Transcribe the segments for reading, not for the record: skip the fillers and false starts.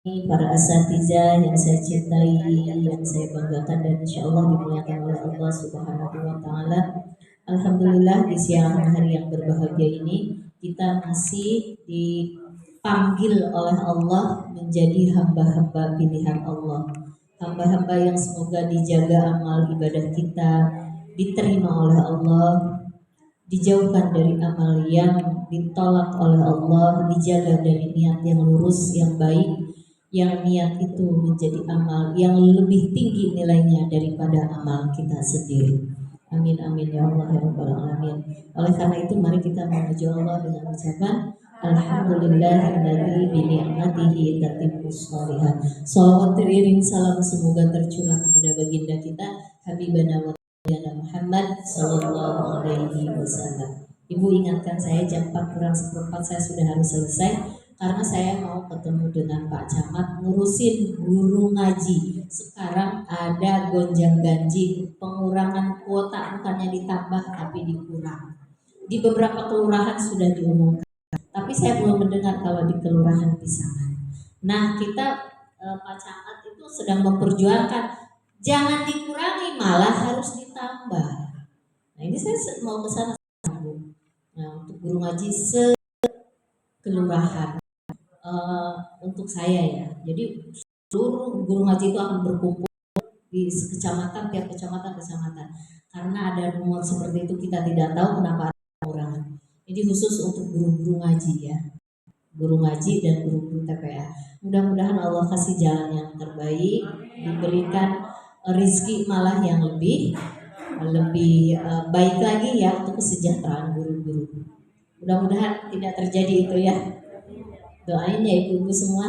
para asatidzah yang saya cintai, yang saya banggakan dan insya Allah dimuliakan oleh Allah Subhanahu wa Ta'ala. Alhamdulillah di siang hari yang berbahagia ini kita masih dipanggil oleh Allah menjadi hamba-hamba pilihan Allah, hamba-hamba yang semoga dijaga amal ibadah kita, diterima oleh Allah, dijauhkan dari amal yang ditolak oleh Allah, dijaga dari niat yang lurus, yang baik, yang niat itu menjadi amal yang lebih tinggi nilainya daripada amal kita sendiri. Amin amin ya Allah ya Rabbal alamin. Oleh karena itu mari kita memuji Allah dengan ucapan Alhamdulillahilladzi bi ni'matihi tatimmus shalihat. Shalawat teriring salam semoga tercurah kepada baginda kita Habibana wa Muhammad Sallallahu Alaihi Wasallam. Ibu ingatkan saya jam 4 kurang seperempat saya sudah harus selesai karena saya mau ketemu dengan Pak Camat ngurusin guru ngaji. Sekarang ada gonjang ganjing, pengurangan kuota bukannya ditambah tapi dikurang. Di beberapa kelurahan sudah diumumkan, tapi saya belum mendengar kalau di kelurahan Pisangan. Nah kita Pak Camat itu sedang memperjuangkan jangan dikurangi malah harus ditambah. Nah ini saya mau ke sana untuk guru ngaji kelurahan untuk saya ya. Jadi seluruh guru ngaji itu akan berkumpul di kecamatan, tiap kecamatan karena ada rumor seperti itu kita tidak tahu kenapa ada pengurangan. Ini khusus untuk guru-guru ngaji ya, guru ngaji dan guru-guru TPA. Mudah-mudahan Allah kasih jalan yang terbaik, diberikan rizki malah yang lebih baik lagi ya untuk kesejahteraan guru-guru. Mudah-mudahan tidak terjadi itu ya. Doain ya ibu-ibu semua.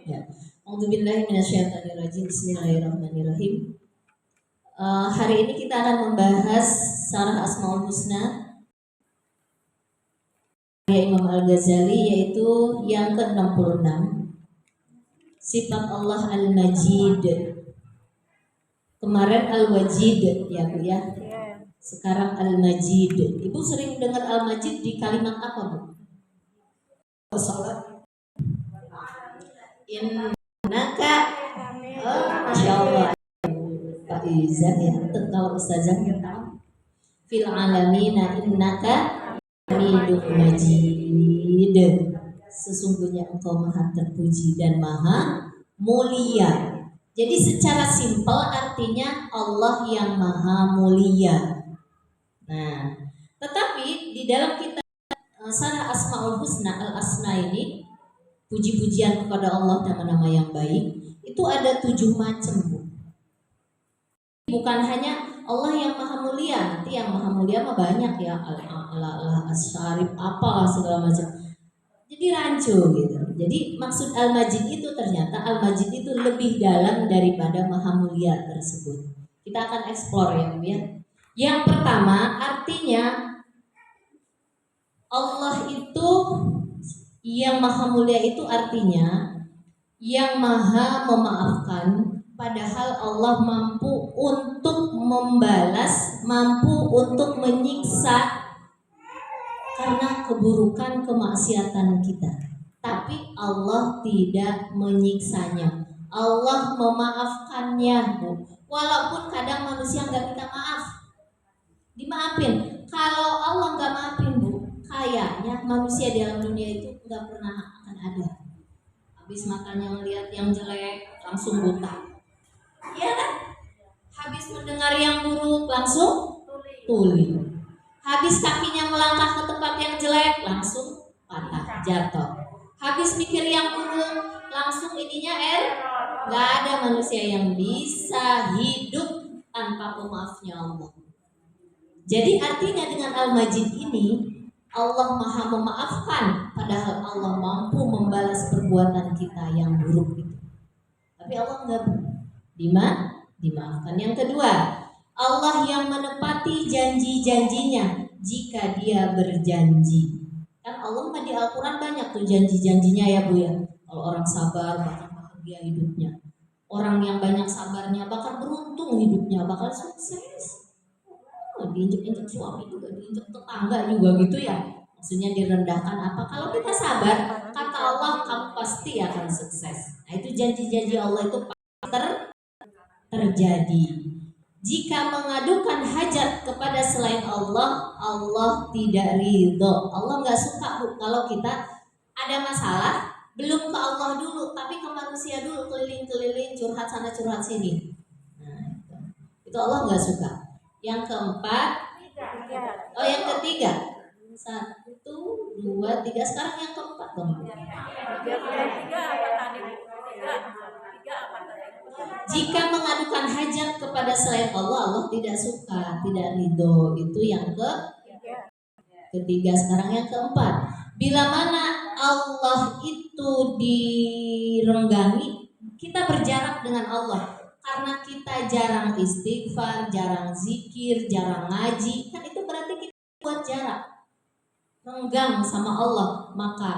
Ya. A'udzubillahi minasyaitonirrajim. Bismillahirrahmanirrahim. Hari ini kita akan membahas Syarah Asmaul Husna karya Imam Al-Ghazali, yaitu yang ke-66, sifat Allah Al-Majid. Kemarin Al-Wajid ya Bu ya. Sekarang Al-Majid. Ibu sering dengar Al-Majid di kalimat apa Bu? Salat. Innaka. Oh, Masya Allah. Pak Izan ya. Kalau Ustazah ya tahu. Fil alamina innaka hamidun majid. Sesungguhnya engkau maha terpuji dan maha mulia. Jadi secara simpel artinya Allah yang maha mulia. Nah, tetapi di dalam kitab Syarah Asmaul Husna Al-Asna ini, puji-pujian kepada Allah nama-nama yang baik, itu ada 7 macam Bu. Bukan hanya Allah yang maha mulia, nanti yang maha mulia mah banyak ya, Allah As-Syarif apalah segala macam. Jadi rancu gitu. Jadi maksud Al-Majid itu ternyata Al-Majid itu lebih dalam daripada maha mulia tersebut. Kita akan eksplor ya Bu ya. Yang pertama artinya Allah itu yang maha mulia itu artinya yang maha memaafkan, padahal Allah mampu untuk membalas, mampu untuk menyiksa karena keburukan kemaksiatan kita. Tapi Allah tidak menyiksanya, Allah memaafkannya Bu. Walaupun kadang manusia nggak minta maaf, dimaafin. Kalau Allah nggak maafin Bu, kayaknya manusia di alam dunia itu nggak pernah akan ada. Habis makannya ngelihat yang jelek langsung buta, iya kan? Habis mendengar yang buruk langsung tuli. Habis kakinya melangkah ke tempat yang jelek langsung patah jatuh. Habis mikir yang buruk langsung ininya nggak ada manusia yang bisa hidup tanpa pemaafnya Allah. Jadi artinya dengan Al-Majid ini Allah maha memaafkan, padahal Allah mampu membalas perbuatan kita yang buruk itu. Tapi Allah enggak dimaafkan. Yang kedua, Allah yang menepati janji-janjinya jika dia berjanji. Kan Allah mah di Al-Quran banyak tuh janji-janjinya ya Bu ya. Kalau orang sabar bakal bahagia hidupnya. Orang yang banyak sabarnya bakal beruntung hidupnya, bakal sukses. Diinjek-injek suami juga, diinjek tetangga juga gitu ya. Maksudnya direndahkan apa? Kalau kita sabar, kata Allah kamu pasti akan sukses. Nah itu janji-janji Allah itu terjadi. Jika mengadukan hajat kepada selain Allah, Allah tidak ridho. Allah nggak suka bu kalau kita ada masalah belum ke Allah dulu, tapi ke manusia dulu, keliling-keliling, curhat sana curhat sini. Nah, itu Allah nggak suka. Yang keempat, yang ketiga, 1, 2, 3. Sekarang yang keempat dong. Jika mengadukan hajat kepada selain Allah, Allah tidak suka, tidak ridho. Itu yang ketiga. Sekarang yang keempat, bila mana Allah itu direnggangi, kita berjarak dengan Allah karena kita jarang istighfar, jarang zikir, jarang ngaji, kan itu berarti kita buat jarak, renggang sama Allah. Maka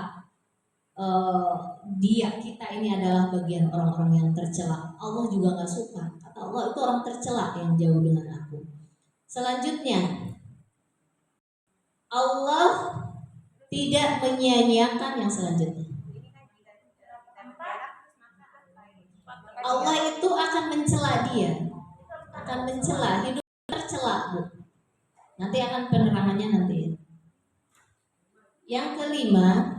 kita ini adalah bagian orang-orang yang tercela. Allah juga nggak suka. Kata Allah itu orang tercela yang jauh dengan aku. Selanjutnya, Allah tidak menyia-nyiakan yang selanjutnya. Allah itu akan mencela dia, akan mencela, hidup tercela bu. Nanti akan penerangannya nanti. Yang kelima,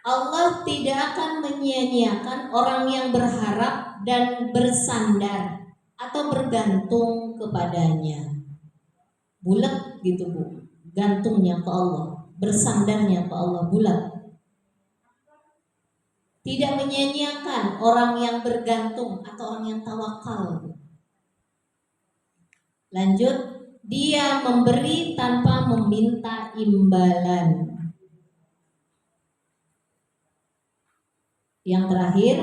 Allah tidak akan menyia-nyiakan orang yang berharap dan bersandar atau bergantung kepadanya. Bulat gitu bu, gantungnya ke Allah, bersandarnya ke Allah bulat. Tidak menyia-nyiakan orang yang bergantung atau orang yang tawakal. Lanjut, dia memberi tanpa meminta imbalan. Yang terakhir,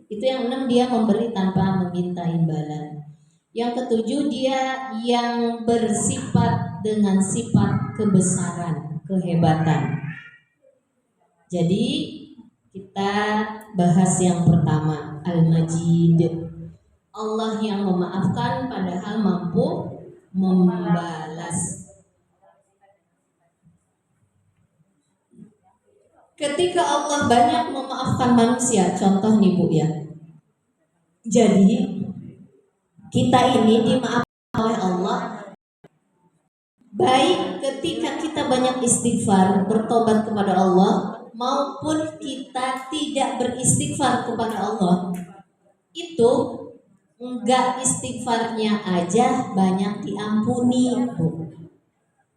itu yang 6, dia memberi tanpa meminta imbalan. Yang ketujuh, dia yang bersifat dengan sifat kebesaran, kehebatan. Jadi kita bahas yang pertama, Al-Majid. Allah yang memaafkan padahal mampu membalas. Ketika Allah banyak memaafkan manusia, contoh nih bu ya. Jadi kita ini dimaafkan oleh Allah baik ketika kita banyak istighfar, bertobat kepada Allah, maupun kita tidak beristighfar kepada Allah. Itu enggak istighfarnya aja banyak diampuni bu.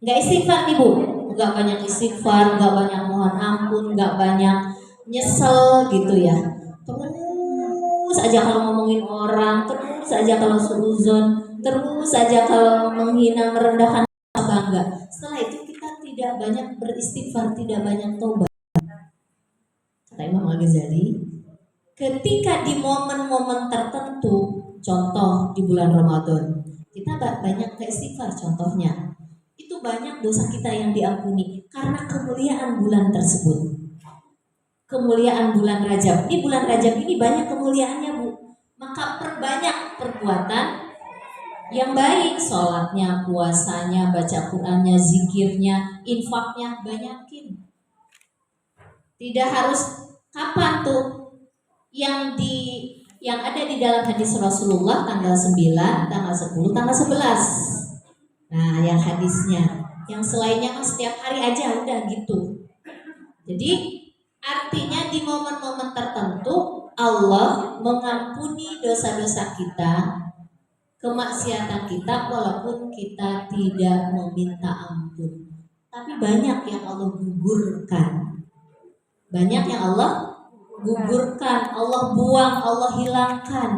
Enggak istighfar nih bu, enggak banyak istighfar, enggak banyak mohon ampun, enggak banyak nyesel gitu ya. Terus aja kalau ngomongin orang, terus aja kalau suuzon, terus aja kalau menghina, merendahkan, bangga. Setelah itu kita tidak banyak beristighfar, tidak banyak tobat. Kata Imam Al-Ghazali, ketika di momen-momen tertentu, contoh di bulan Ramadan, kita banyak istighfar contohnya. Itu banyak dosa kita yang diampuni karena kemuliaan bulan tersebut. Kemuliaan bulan Rajab. Ini bulan Rajab ini banyak kemuliaannya bu. Maka perbanyak perbuatan yang baik, sholatnya, puasanya, baca Qurannya, zikirnya, infaknya, banyakin. Tidak harus kapan tuh yang ada di dalam hadis Rasulullah tanggal 9, tanggal 10, tanggal 11. Nah, yang hadisnya. Yang selainnya kan setiap hari aja udah gitu. Jadi artinya di momen-momen tertentu Allah mengampuni dosa-dosa kita, kemaksiatan kita, walaupun kita tidak meminta ampun. Tapi banyak yang Allah gugurkan. Banyak yang Allah gugurkan, Allah buang, Allah hilangkan.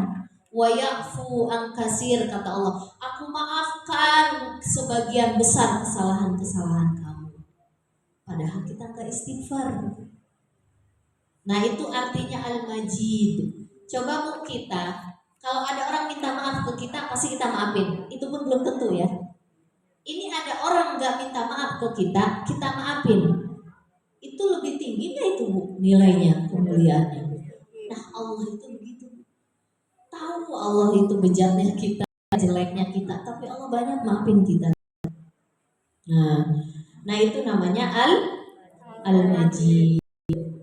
Wa ya'fu an kasir, kata Allah, aku maafkan sebagian besar kesalahan-kesalahan kamu. Padahal kita nggak istighfar. Nah itu artinya Al-Majid. Coba bu kita, kalau ada orang minta maaf ke kita, pasti kita maafin. Itu pun belum tentu ya. Ini ada orang nggak minta maaf ke kita maafin. Itu lebih tinggi nggak itu bu nilainya, kemuliaannya? Nah Allah itu begitu. Tahu Allah itu bejatnya kita, jeleknya kita, tapi Allah banyak maafin kita. Nah itu namanya Al-Majid.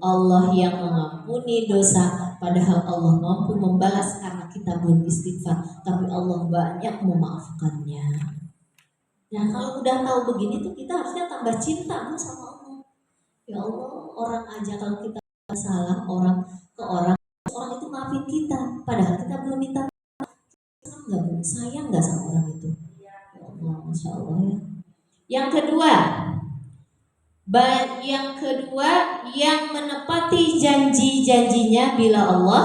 Allah yang mengampuni dosa, padahal Allah mampu membalas karena kita belum istighfar, tapi Allah banyak memaafkannya. Nah kalau udah tahu begini tuh kita harusnya tambah cinta Bu sama Allah. Ya Allah, orang aja kalau kita salah orang ke orang, orang itu maafin kita, padahal kita belum minta maaf. Nggak Bu? Sayang nggak sama orang itu? Ya Allah, masya Allah ya. Yang kedua, yang menepati janji-janjinya bila Allah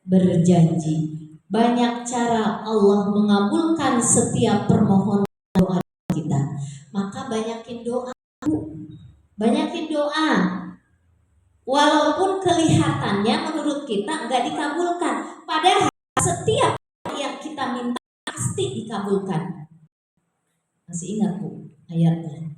berjanji. Banyak cara Allah mengabulkan setiap permohonan doa kita. Maka banyakin doa, banyakin doa. Walaupun kelihatannya menurut kita nggak dikabulkan, padahal setiap yang kita minta pasti dikabulkan. Masih ingat Bu ayatnya?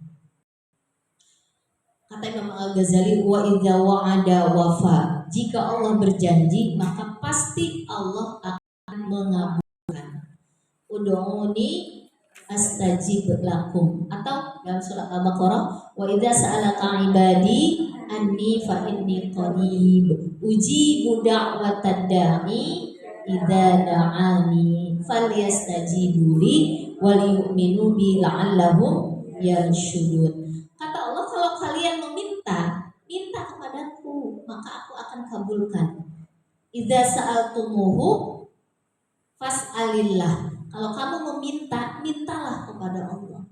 Kata Imam Al-Ghazali, wa idza wa'ada wafa. Jika Allah berjanji, maka pasti Allah akan mengabulkan. Ud'uni astajib lakum. Atau dalam surat Al-Baqarah, wa idza sa'alaka ibadi anni fa inni qarib ujibu da'watad da'i idza da'ani falyastajibu li wal yu'minu bi la'allahum yarshudun. Kata Allah, kalau kalian minta kepadaku, maka aku akan kabulkan. Idza sa'altumuhu fas'alillah. Kalau kamu meminta, mintalah kepada Allah.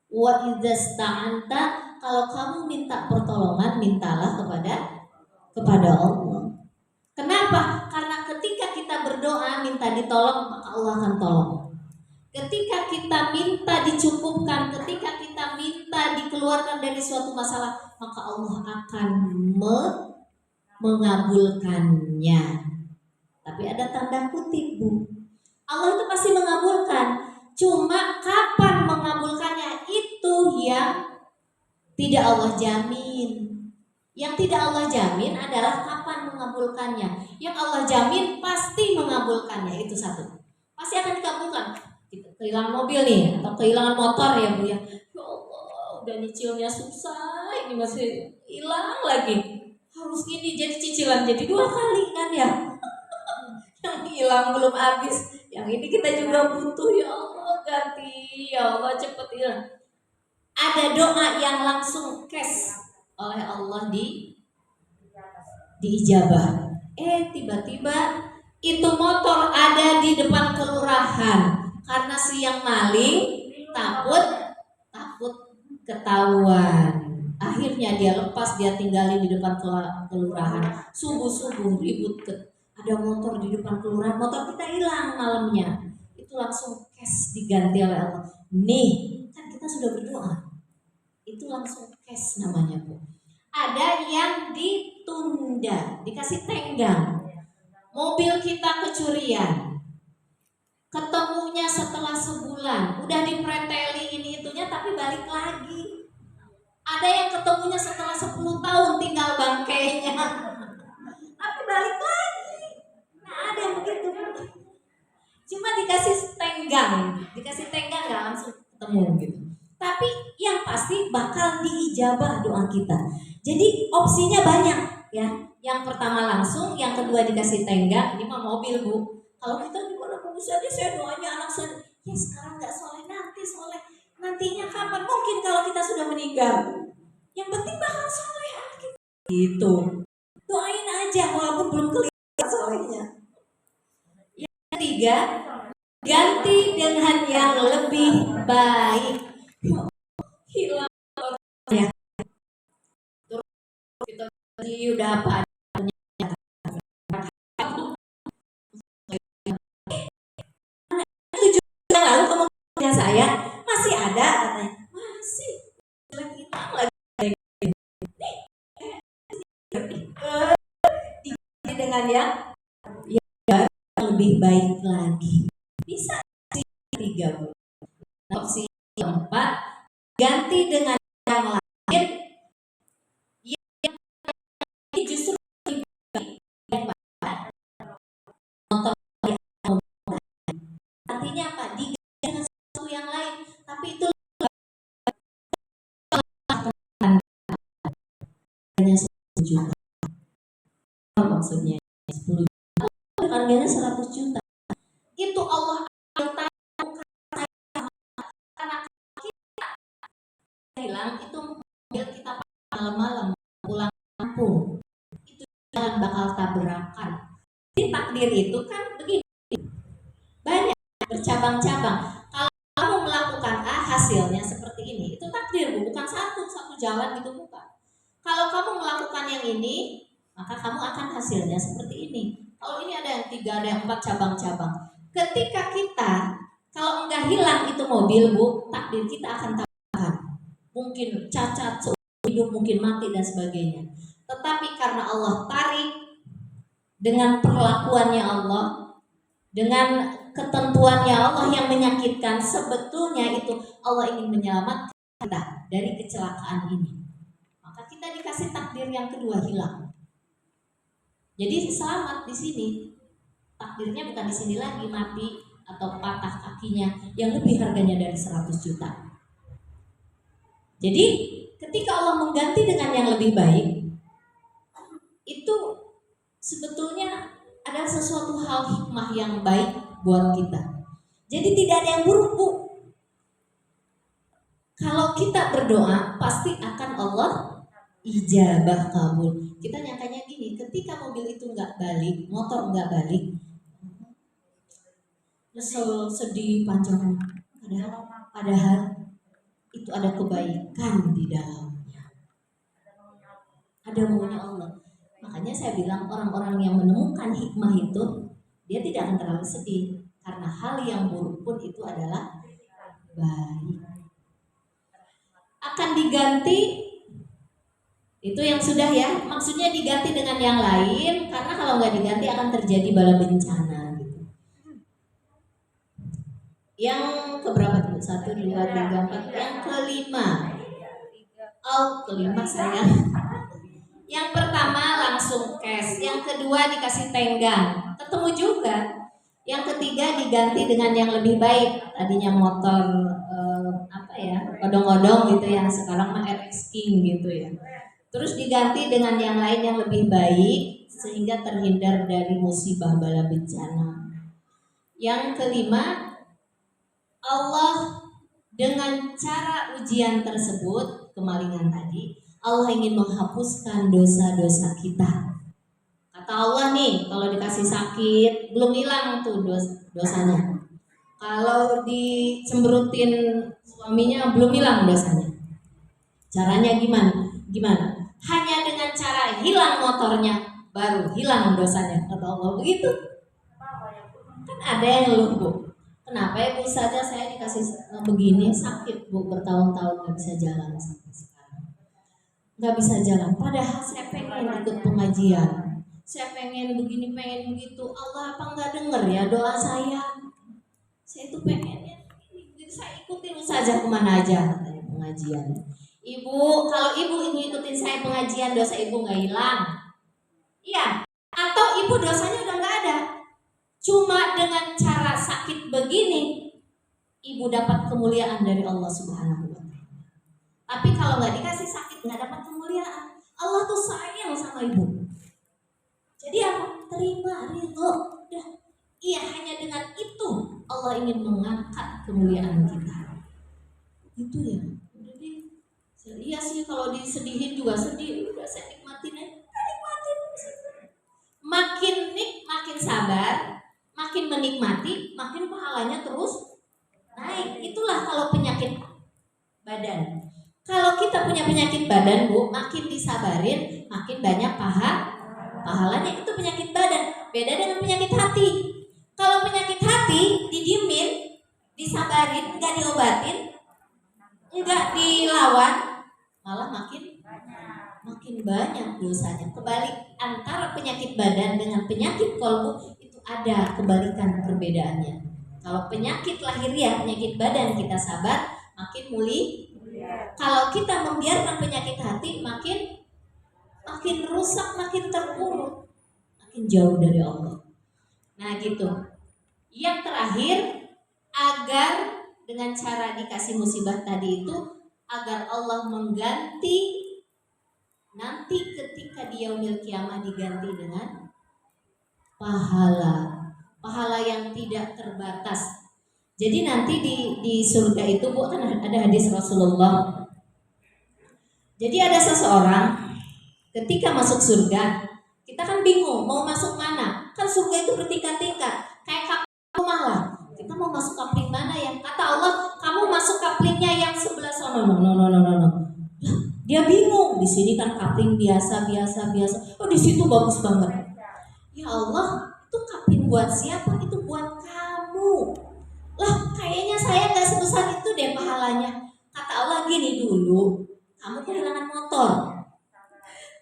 Wa idza sta'anta, kalau kamu minta pertolongan, mintalah kepada Allah. Kenapa? Karena ketika kita berdoa minta ditolong, maka Allah akan tolong. Ketika kita minta dicukupkan, ketika kita minta dikeluarkan dari suatu masalah, maka Allah akan mengabulkannya. Tapi ada tanda kutip Bu. Allah itu pasti mengabulkan. Cuma kapan mengabulkannya itu yang tidak Allah jamin. Yang tidak Allah jamin adalah kapan mengabulkannya. Yang Allah jamin pasti mengabulkannya, itu satu. Pasti akan dikabulkan. Kehilangan mobil nih atau kehilangan motor ya Bu ya. Ya Allah, udah nyicilnya susah, ini masih hilang lagi. Harus gini jadi cicilan jadi 2 kali kan ya. Yang hilang belum habis, yang ini kita juga butuh. Ya Allah ganti, ya Allah cepet hilang. Ada doa yang langsung cash oleh Allah diijabah. Tiba-tiba itu motor ada di depan kelurahan. Karena si yang maling takut ketahuan. Akhirnya dia lepas, dia tinggalin di depan kelurahan. Subuh-subuh ribut ada motor di depan kelurahan, motor kita hilang malamnya. Itu langsung cash diganti oleh Allah. Nih, kan kita sudah berdoa. Itu langsung cash namanya Bu. Ada yang ditunda, dikasih tenggang. Mobil kita kecurian, ketemunya setelah sebulan, udah dipreteli ini itunya tapi balik lagi. Ada yang ketemunya setelah 10 tahun tinggal bangkainya tapi balik lagi. Nah ada yang begitu. Cuma dikasih tenggang gak langsung ketemu gitu. Tapi yang pasti bakal diijabah doa kita. Jadi opsinya banyak ya. Yang pertama langsung, yang kedua dikasih tenggang. Ini mah mobil Bu. Kalau kita gimana Bu? Saya doanya anak saya. Ya sekarang nggak soleh, nanti soleh. Nantinya kapan? Mungkin kalau kita sudah meninggal. Yang penting bakal soleh anak kita. Gitu. Doain aja walaupun belum kelihatan solehnya. Yang ketiga, ganti dengan yang lebih baik. Hilang ya. Kita udah apa? Lalu kemudian saya masih ada katanya, masih lagi dengan yang lebih baik lagi. Bisa tiga Bu. Opsi keempat, ganti dengan yang lain yang justru lebih baik. Artinya apa? Diganti dengan sesuatu yang lain, tapi itu maksudnya 10 juta, harganya 100 juta. Itu Allah hilang, itu mobil kita malam-malam pulang kampung, itu jalan bakal tabrakan. Di takdir itu kan begini, banyak bercabang-cabang. Kalau kamu melakukan A, hasilnya seperti ini, itu takdir, bukan satu jalan gitu, bukan. Kalau kamu melakukan yang ini, maka kamu akan hasilnya seperti ini. Kalau ini ada yang 3, ada yang 4 cabang-cabang. Ketika kita, kalau enggak hilang itu mobil, Bu, takdir kita akan tabrakan. Mungkin cacat seumur hidup, mungkin mati dan sebagainya. Tetapi karena Allah tarik dengan perlakuannya Allah, dengan ketentuannya Allah yang menyakitkan, sebetulnya itu Allah ingin menyelamatkan kita dari kecelakaan ini. Maka kita dikasih takdir yang kedua, hilang. Jadi selamat di sini. Takdirnya bukan di sini lagi, mati atau patah kakinya yang lebih harganya dari 100 juta. Jadi ketika Allah mengganti dengan yang lebih baik, itu sebetulnya ada sesuatu hal hikmah yang baik buat kita. Jadi tidak ada yang buruk, Bu. Kalau kita berdoa pasti akan Allah ijabah kabul. Kita nyangkanya gini, ketika mobil itu nggak balik, motor nggak balik, nyesel, sedih, panjang. Padahal itu ada kebaikan di dalamnya. Ada maunya Allah. Makanya saya bilang orang-orang yang menemukan hikmah itu, dia tidak akan terlalu sedih. Karena hal yang buruk pun itu adalah baik. Akan diganti, itu yang sudah ya, maksudnya diganti dengan yang lain. Karena kalau nggak diganti akan terjadi bala bencana gitu. Yang keberapa dulu? 1, 2, 3, 4. Yang kelima. Oh, kelima saya. Yang pertama langsung cash, yang kedua dikasih tenggang, ketemu juga. Yang ketiga diganti dengan yang lebih baik. Tadinya motor odong-odong gitu ya, sekarang mah RX King gitu ya. Terus diganti dengan yang lain yang lebih baik sehingga terhindar dari musibah bala bencana. Yang kelima, Allah dengan cara ujian tersebut, kemalingan tadi, Allah ingin menghapuskan dosa-dosa kita. Kata Allah nih, kalau dikasih sakit belum hilang tuh dosanya. Kalau dicemberutin suaminya belum hilang dosanya. Caranya gimana? Hanya dengan cara hilang motornya baru hilang dosanya. Kata Allah begitu. Kan ada yang ngeluh, Bu. Kenapa ya Bu saja saya dikasih begini, sakit Bu, bertahun-tahun nggak bisa jalan sampai sekarang. Nggak bisa jalan. Padahal saya pengen ikut pengajian. Saya pengen begini, pengen begitu. Allah apa nggak denger ya doa saya? Saya itu pengennya, saya ikutin saja kemana aja katanya pengajian. Ibu, kalau ibu ingin ikutin saya pengajian, dosa ibu nggak hilang. Iya. Atau ibu dosanya udah nggak ada. Cuma dengan cara sakit begini, ibu dapat kemuliaan dari Allah Subhanahu wa Ta'ala. Tapi kalau nggak dikasih sakit, nggak dapat kemuliaan. Allah tuh sayang sama ibu. Jadi apa? Terima, ridho. Iya, hanya dengan itu Allah ingin mengangkat kemuliaan kita. Itu ya. Jadi, iya sih kalau disedihin juga sedih. Udah saya nikmatin aja. Nikmatin. Makin sabar, makin menikmati, makin pahalanya terus naik. Itulah kalau penyakit badan. Kalau kita punya penyakit badan, Bu, makin disabarin, makin banyak pahalanya. Itu penyakit badan. Beda dengan penyakit hati. Kalau penyakit hati didiemin, disabarin, nggak diobatin, nggak dilawan, malah makin banyak dosanya. Kebalik, antara penyakit badan dengan penyakit kolbu itu ada kebalikan perbedaannya. Kalau penyakit lahiriah, penyakit badan kita sabar, makin mulia. Kalau kita membiarkan penyakit hati, makin rusak, makin terpuruk, makin jauh dari Allah. Nah gitu. Yang terakhir, agar dengan cara dikasih musibah tadi itu, agar Allah mengganti nanti ketika di yaumil kiamah diganti dengan pahala yang tidak terbatas. Jadi nanti di surga itu Bu, kan ada hadis Rasulullah. Jadi ada seseorang ketika masuk surga, kita kan bingung mau masuk mana. Kan surga itu bertingkat-tingkat, kayak kapling rumah lah. Kita mau masuk kapling mana yang kata Allah, kamu masuk kaplingnya yang sebelah sana. No. Dia bingung. Di sini kan kapling biasa. Oh, di situ bagus banget. Ya Allah, itu kapling buat siapa? Itu buat kamu. Lah, kayaknya saya nggak sebesar itu deh pahalanya. Kata Allah gini, dulu kamu kehilangan motor,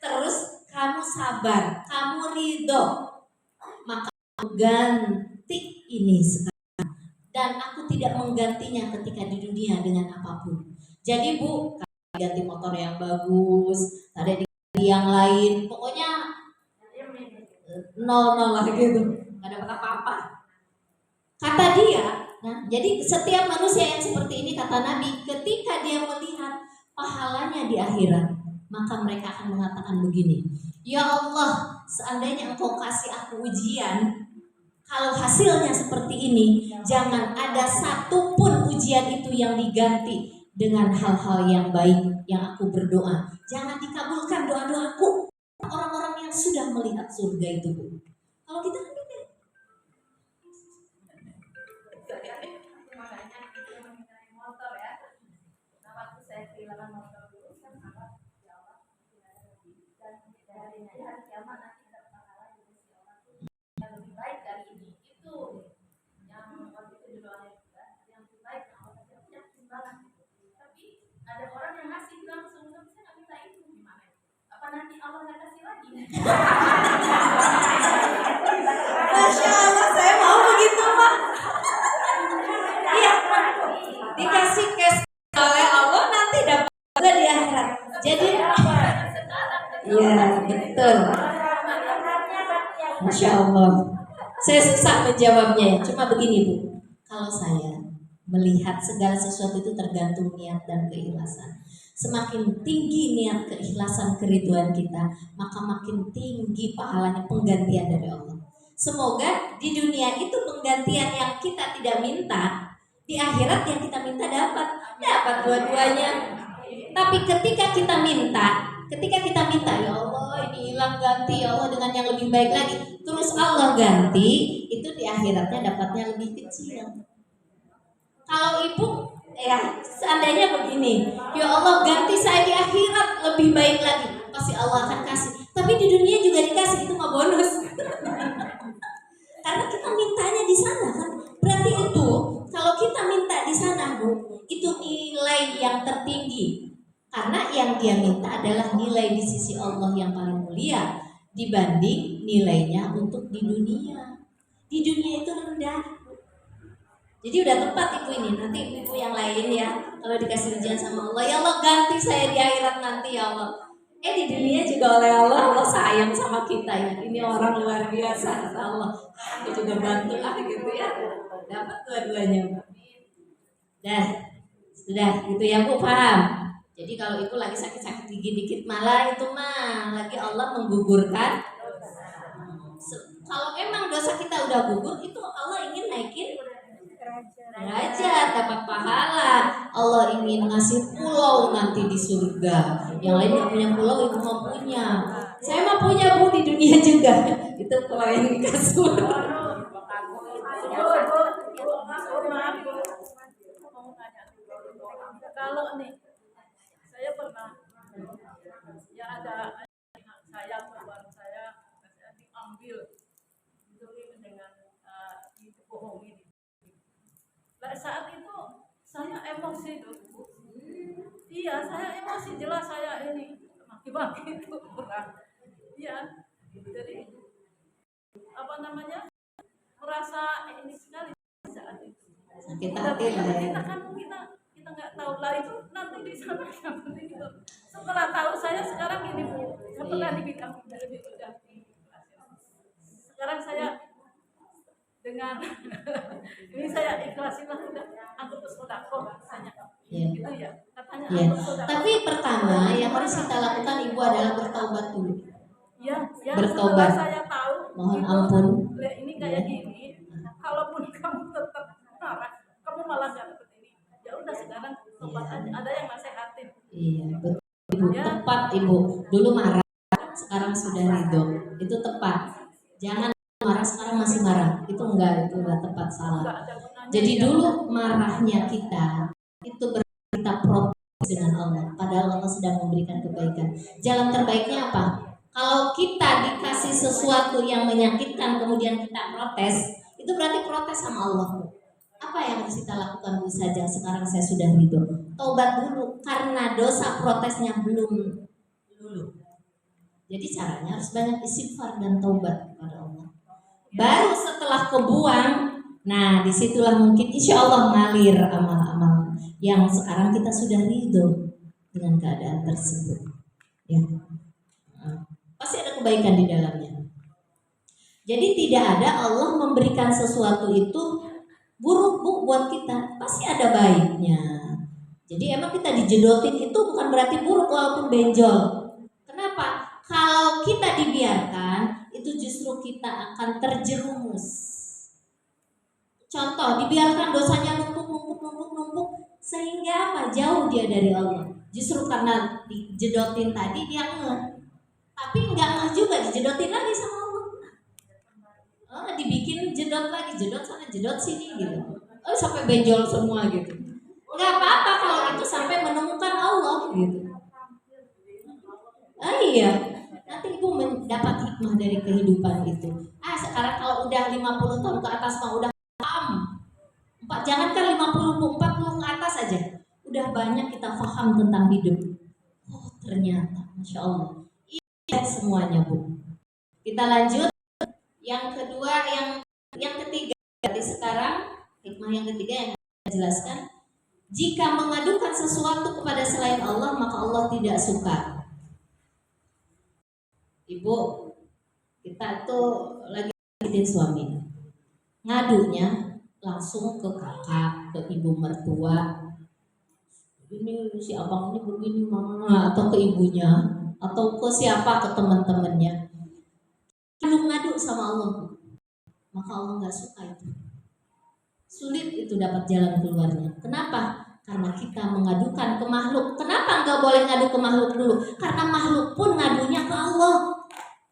terus kamu sabar, kamu ridho, maka aku ganti ini sekarang, dan aku tidak menggantinya ketika di dunia dengan apapun. Jadi Bu, ganti motor yang bagus, ada diganti yang lain, pokoknya nol lah gitu, nggak dapat apa-apa. Kata dia, nah jadi setiap manusia yang seperti ini kata Nabi, ketika dia melihat pahalanya di akhirat, maka mereka akan mengatakan begini, ya Allah, seandainya engkau kasih aku ujian, kalau hasilnya seperti ini, jangan ada satupun ujian itu yang diganti dengan hal-hal yang baik yang aku berdoa. Jangan dikabulkan doa-doaku. Orang-orang yang sudah melihat surga itu, Bu. Kalau kita kan motor ya. Nah, waktu saya kehilangan motor dulu, saya menganggap ya Allah tidak ada lebih, dan dari hari kiamat nanti ada pahala yang lebih baik dari ini. Itu yang waktu itu didoain juga, yang lebih baik Allah punya timbangan. Tapi ada orang yang ngasih langsung, tapi saya nggak minta itu, gimana? Apa nanti Allah nggak kasih lagi? Masya Allah, saya mau begitu Pak. Iya, dikasih cash oleh Allah nanti dapat juga di akhirat. Jadi, iya betul. Masya Allah. Saya susah menjawabnya ya. Cuma begini Bu, kalau saya melihat segala sesuatu itu tergantung niat dan keikhlasan. Semakin tinggi niat keikhlasan keriduan kita, maka makin tinggi pahalanya penggantian dari Allah. Semoga di dunia itu penggantian yang kita tidak minta, di akhirat yang kita minta dapat dua-duanya. Tapi ketika kita minta ya Allah ini hilang, ganti ya Allah dengan yang lebih baik lagi, terus Allah ganti, itu di akhiratnya dapatnya lebih kecil. Kalau ibu ya seandainya begini, ya Allah ganti saya di akhirat lebih baik lagi, pasti Allah akan kasih. Tapi di dunia juga dikasih, itu mah bonus. Karena kita mintanya di sana kan. Berarti itu kalau kita minta di sana Bu, itu nilai yang tertinggi. Karena yang dia minta adalah nilai di sisi Allah yang paling mulia dibanding nilainya untuk di dunia. Di dunia itu rendah. Jadi udah tepat ibu ini, nanti ibu yang lain ya, kalau dikasih ujian sama Allah, ya Allah ganti saya di akhirat nanti ya Allah. Di dunia juga oleh Allah sayang sama kita ya. Ini orang luar biasa kata Allah. Aku juga bantu gitu ya. Dapat dua-duanya. Dah, sudah gitu ya Bu, paham? Jadi kalau itu lagi sakit-sakit gigi dikit malah itu mah lagi Allah menggugurkan. Kalau emang dosa kita udah gugur, itu Allah ingin naikin derajat, dapat pahala. Allah ingin ngasih pulau nanti di surga. Yang lain nggak punya pulau, itu mau punya. Saya mah punya Bu di dunia juga. Itu pulau yang di kasur. Kalau nih, saya pernah ya ada saya keluar saya diambil dengan dibohongin. Nah, saat itu saya emosi dulu. Iya, saya emosi, jelas saya ini maki-maki itu berat. Iya, jadi apa namanya, merasa ini sekali saat itu. Sakit hati lah ya. Kita nggak tahu lah itu nanti di sana itu. Setelah tahu saya sekarang ini Bu, saya pernah dibilang lebih mudah. Sekarang saya dengan ini saya ikhlasin lah, udah anggap sedekah katanya. Gitu ya, katanya Ya. saudara. Tapi pertama yang harus kita lakukan ibu adalah bertaubat dulu. Ya, Bertobat. setelah saya tahu Mohon itu, ampun. ini kayak gini, kalaupun kamu tetap marah, kamu malah nggak dapet ini. Ya udah sekarang tobat Iya. aja. Ada yang nasehatin. Iya, betul. Ibu, Ya. tepat Ibu. Dulu marah, sekarang sudah ridho. Itu tepat. Jangan marah sekarang masih marah. Itu enggak, itu udah tepat, salah. Nggak ada gunanya. Jadi Ya. dulu marahnya kita itu kita protes dengan Allah, padahal Allah sedang memberikan kebaikan. Jalan terbaiknya apa? Kalau kita dikasih sesuatu yang menyakitkan kemudian kita protes, itu berarti protes sama Allah. Apa yang harus kita lakukan dulu saja? Sekarang saya sudah ridho. Taubat dulu karena dosa protesnya belum dulu. Jadi caranya harus banyak istighfar dan taubat kepada Allah. Baru setelah kebuang, nah disitulah mungkin insya Allah ngalir amal-amal yang sekarang kita sudah ridho dengan keadaan tersebut. Ya, pasti ada kebaikan di dalamnya. Jadi tidak ada Allah memberikan sesuatu itu buruk bu buat kita, pasti ada baiknya. Jadi emang kita dijedotin itu bukan berarti buruk walaupun benjol. Kenapa? Kalau kita dibiarkan itu justru kita akan terjerumus. Contoh, dibiarkan dosanya numpuk sehingga apa? Jauh dia dari Allah. Justru karena dijedotin tadi dia ngeh. Tapi nggak ngeh juga, dijedotin lagi sama Allah. Oh, dibikin jedot lagi, jedot sana, jedot sini gitu. Oh, sampai benjol semua gitu. Nggak apa-apa kalau itu sampai menemukan Allah gitu. Ah iya, nanti ibu mendapat hikmah dari kehidupan itu. Sekarang kalau udah 50 tahun ke atas mah udah paham. Jangankan 50, 40 ke atas aja. Udah banyak kita paham tentang hidup. Oh ternyata, Masya Allah. Ini semuanya bu. Kita lanjut. Yang kedua, yang ketiga. Jadi sekarang hikmah yang ketiga yang saya jelaskan. Jika mengadukan sesuatu kepada selain Allah, maka Allah tidak suka. Ibu, kita tuh lagi nyakitin suami, ngadunya langsung ke kakak, ke ibu mertua. Ini si abang ini begini mama, atau ke ibunya, atau ke siapa, ke teman-temannya. Belum ngadu sama Allah, maka Allah nggak suka itu. Sulit itu dapat jalan keluarnya. Kenapa? Karena kita mengadukan ke makhluk. Kenapa nggak boleh ngadu ke makhluk dulu? Karena makhluk pun ngadunya ke Allah.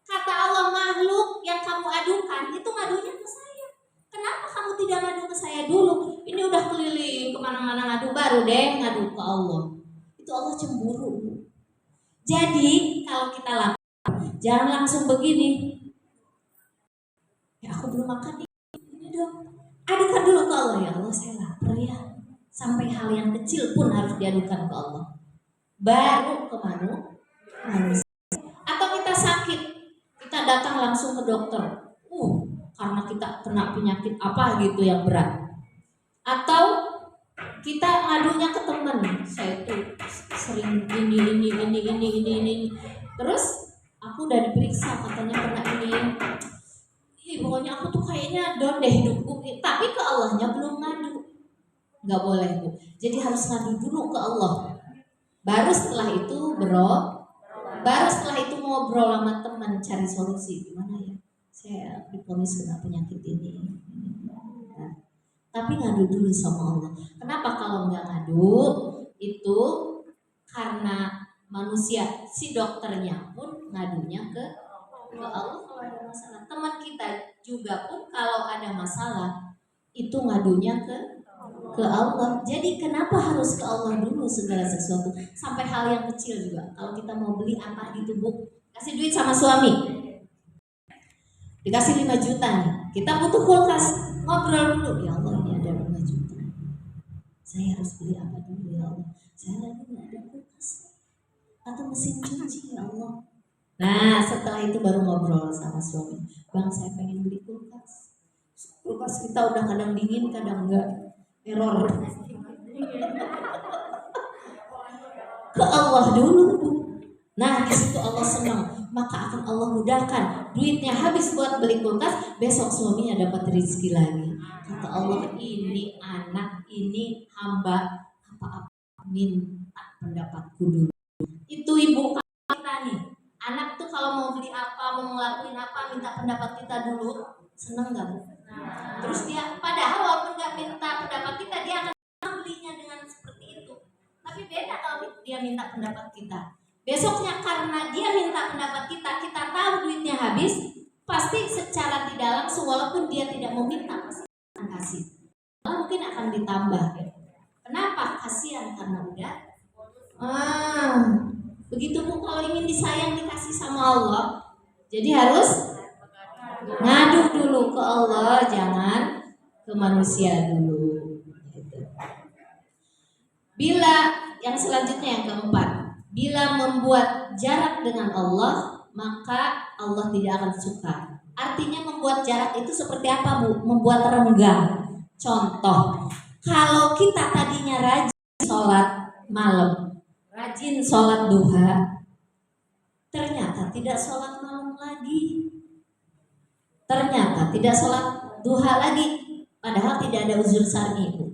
Kata Allah, makhluk yang kamu adukan itu ngadunya ke saya. Kenapa kamu tidak ngadu ke saya dulu? Ini udah keliling kemana-mana ngadu, baru deh ngadu ke Allah. Itu Allah cemburu. Jadi kalau kita lapar, jangan langsung begini. Ya aku belum makan nih, ini dong. Adukan dulu ke Allah, ya Allah saya lapar ya. Sampai hal yang kecil pun harus diadukan ke Allah. Baru ke manusia. Atau kita sakit, kita datang langsung ke dokter. Karena kita kena penyakit apa gitu yang berat. Atau kita ngadunya ke teman. Saya tuh sering ini. Terus aku udah diperiksa katanya kena ini. Pokoknya aku tuh kayaknya down deh hidupku. Tapi ke Allahnya belum ngadu. Nggak boleh bu. Jadi harus ngadu dulu ke Allah. Baru setelah itu ngobrol sama teman cari solusi gimana ya. Saya divonis kena penyakit ini. Nah, tapi ngadu dulu sama Allah. Kenapa kalau nggak ngadu? Itu karena manusia, si dokternya pun ngadunya ke Allah kalau ada masalah. Teman kita juga pun kalau ada masalah itu ngadunya ke Allah. Jadi kenapa harus ke Allah dulu segala sesuatu? Sampai hal yang kecil juga. Kalau kita mau beli apa gitu bu, kasih duit sama suami, dikasih 5 juta nih. Kita butuh kulkas, ngobrol dulu. Ya Allah ini ada 5 juta. Saya harus beli apa dulu ya Allah? Saya lagi nggak ada kulkas atau mesin cuci ya Allah. Nah setelah itu baru ngobrol sama suami. Bang saya pengen beli kulkas. Kulkas kita udah kadang dingin kadang enggak. Error. Ke Allah dulu. Nah di situ Allah senang, maka akan Allah mudahkan. Duitnya habis buat beli kulkas, besok suaminya dapat rezeki lagi. Kata Allah, ini anak, ini hamba, apa-apa minta pendapatku dulu. Itu ibu kita nih, anak tuh kalau mau beli apa, mau ngelakuin apa, minta pendapat kita dulu, seneng nggak Bu? Terus dia, padahal walaupun nggak minta pendapat kita, dia akan belinya dengan seperti itu. Tapi beda kalau dia minta pendapat kita. Besoknya karena dia minta pendapat kita, kita tahu duitnya habis, pasti secara tidak langsung walaupun dia tidak mau minta, pasti akan kasih. Mungkin akan ditambah. Kenapa? Kasihan karena udah. Begitu Bu, kalau ingin disayang dikasih sama Allah, jadi harus ngadu dulu ke Allah, jangan ke manusia dulu. Bila yang selanjutnya yang keempat, bila membuat jarak dengan Allah, maka Allah tidak akan suka. Artinya membuat jarak itu seperti apa Bu? Membuat renggang. Contoh, kalau kita tadinya rajin sholat malam, rajin sholat duha, ternyata tidak sholat malam lagi, ternyata tidak sholat duha lagi, padahal tidak ada uzur syar'i itu.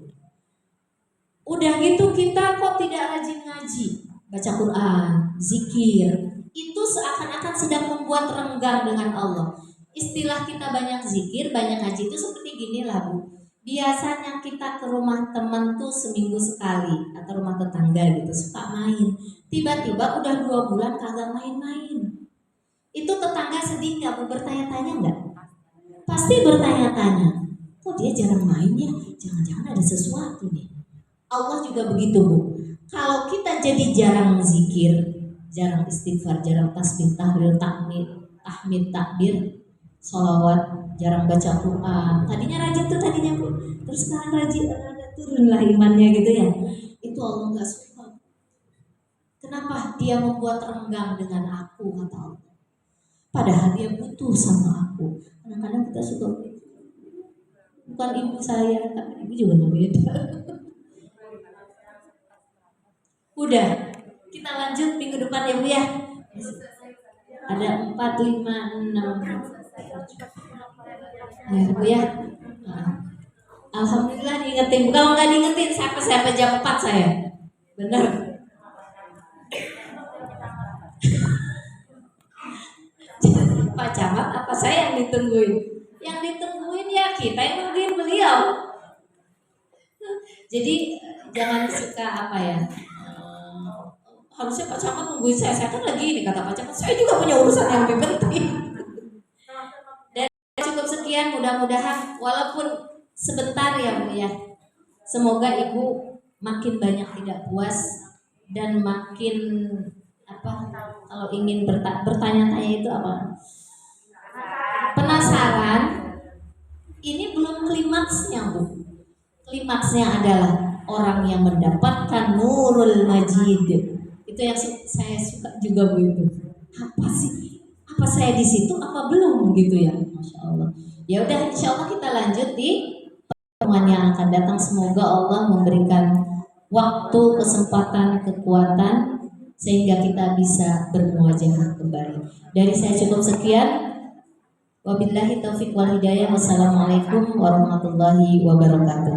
Udah gitu kita kok tidak rajin ngaji, baca Quran, zikir, itu seakan-akan sedang membuat renggang dengan Allah. Istilah kita banyak zikir, banyak ngaji itu seperti gini lah Bu. Biasanya kita ke rumah teman tuh seminggu sekali atau rumah tetangga gitu, suka main. Tiba-tiba udah 2 bulan kagak main-main. Itu tetangga sedih nggak Bu? Bertanya-tanya nggak? Pasti bertanya-tanya. Kok dia jarang main ya? Jangan-jangan ada sesuatu nih. Allah juga begitu Bu. Kalau kita jadi jarang zikir, jarang istighfar, jarang tasbih, tahlil, tahmid, takbir, sholawat, jarang baca Quran. Tadinya rajin tuh tadinya Bu, terus sekarang rajin, turunlah imannya gitu ya. Itu Allah nggak suka. Kenapa? Dia membuat renggang dengan aku, kata Allah. Padahal dia butuh sama aku. Kadang-kadang kita suka, bukan ibu saya, tapi ibu juga beda. Udah, kita lanjut minggu depan ya Bu ya. Ada 4, 5, 6 ya Bu ya. Alhamdulillah diingetin. Kalau nggak diingetin siapa jam 4 saya. Benar. Pak Camat apa saya yang ditungguin? Yang ditungguin ya kita yang nungguin beliau. Jadi jangan suka apa ya, harusnya Pak Camat nungguin saya kan lagi ini, kata Pak Camat, saya juga punya urusan yang lebih penting. Dan cukup sekian, mudah-mudahan walaupun sebentar ya Bu ya, semoga Ibu makin banyak tidak puas dan makin apa, kalau ingin bertanya-tanya itu apa, penasaran. Ini belum klimaksnya Bu. Klimaksnya adalah orang yang mendapatkan nurul majid. Itu yang saya suka juga Bu itu. Apa sih? Apa saya di situ apa belum gitu ya? Masya Allah. Ya udah, insya Allah kita lanjut di pertemuan yang akan datang. Semoga Allah memberikan waktu, kesempatan, kekuatan sehingga kita bisa bermuajahah kembali. Dari saya cukup sekian. Wabillahi taufiq wal hidayah. Wassalamualaikum warahmatullahi wabarakatuh.